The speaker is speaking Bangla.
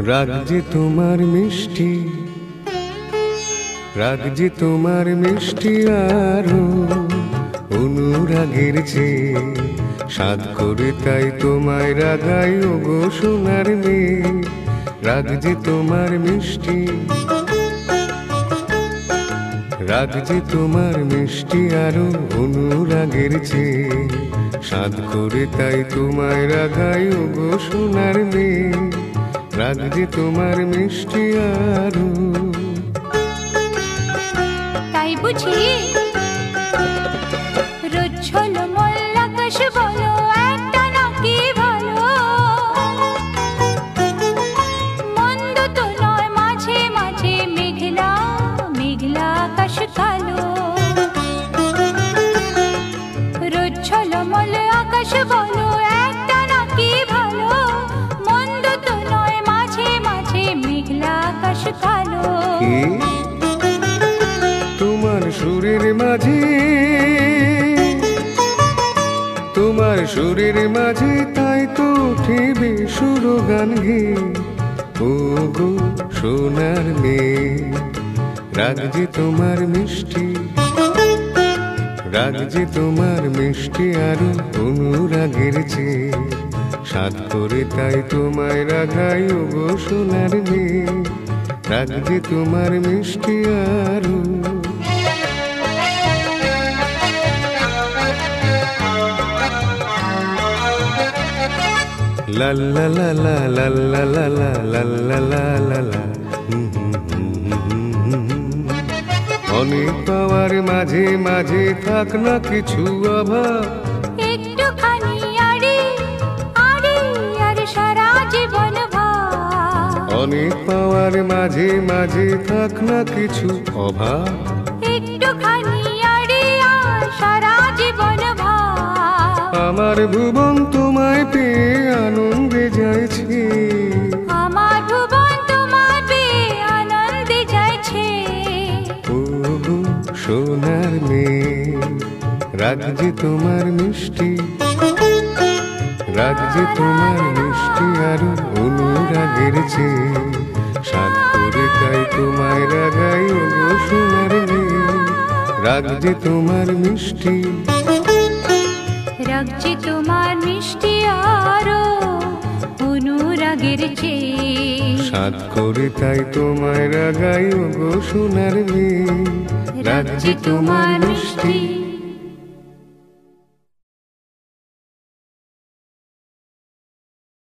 রাগ যে তোমার মিষ্টি, রাগ যে তোমার মিষ্টি আরো অনুরাগের চেয়ে সাধ করে তাই তোমায় রাগাই ওগো সোনার মেয়ে। রাগ যে তোমার মিষ্টি, রাগ যে তোমার মিষ্টি আরো অনুরাগের চেয়ে সাধ করে তাই তোমায় রাগাই ওগো সোনার মেয়ে। রাগ যে তোমার মিষ্টি আরো। তাই বুঝি রোজ ঝলমল আকাশ বলো একটা নাকি ভালো, মন্দ তো নয় মাঝে মাঝে মেঘলা মেঘলা আকাশ কালো। রোজ ঝলমল আকাশ বলো একটা নাকি ভালো, মন্দ তো নয় মাঝে মাঝে মেঘলা আকাশ কালো। তোমার সুরের মাঝে, তোমার সুরের মাঝে তাই তো উঠিবে সুর গান গে ও গো সোনার মেয়ে। রাগ যে তোমার মিষ্টি, রাগ যে তোমার মিষ্টি আরো অনুরাগের চেয়ে সাধ করে তাই তোমায় রাগাই ও গো সোনার মেয়ে। রাগ যে তোমার মিষ্টি আরো। লা লা লা লা লা লা লা লা লা লা লা লা। অনেক পাওয়ার মাঝে মাঝে থাক না কিছু অভাব, একটুখানি আরে আরে আর সারা জীবন ভাব। অনেক পাওয়ার মাঝে মাঝে থাক না কিছু অভাব, একটুখানি আরে আর সারা জীবন ভাব। আমার ভুবন তোমায় পেয়ে আনন্দে যাইছে, আমার ভুবন তোমার পেয়ে আনন্দে যাইছে। ও গো সোনার মেয়ে। রাগ যে তোমার মিষ্টি, রাগ যে তোমার মিষ্টি আরো অনুরাগের চেয়ে সাধ করে তাই তোমায় রাগাই ও গো সোনার মেয়ে। রাগ যে তোমার মিষ্টি, রাগ যে তোমার মিষ্টি আরো অনুরাগের চেয়ে সাধ করে তাই তোমায় রাগাই ও গো সোনার মেয়ে। রাগ যে তোমার মিষ্টি।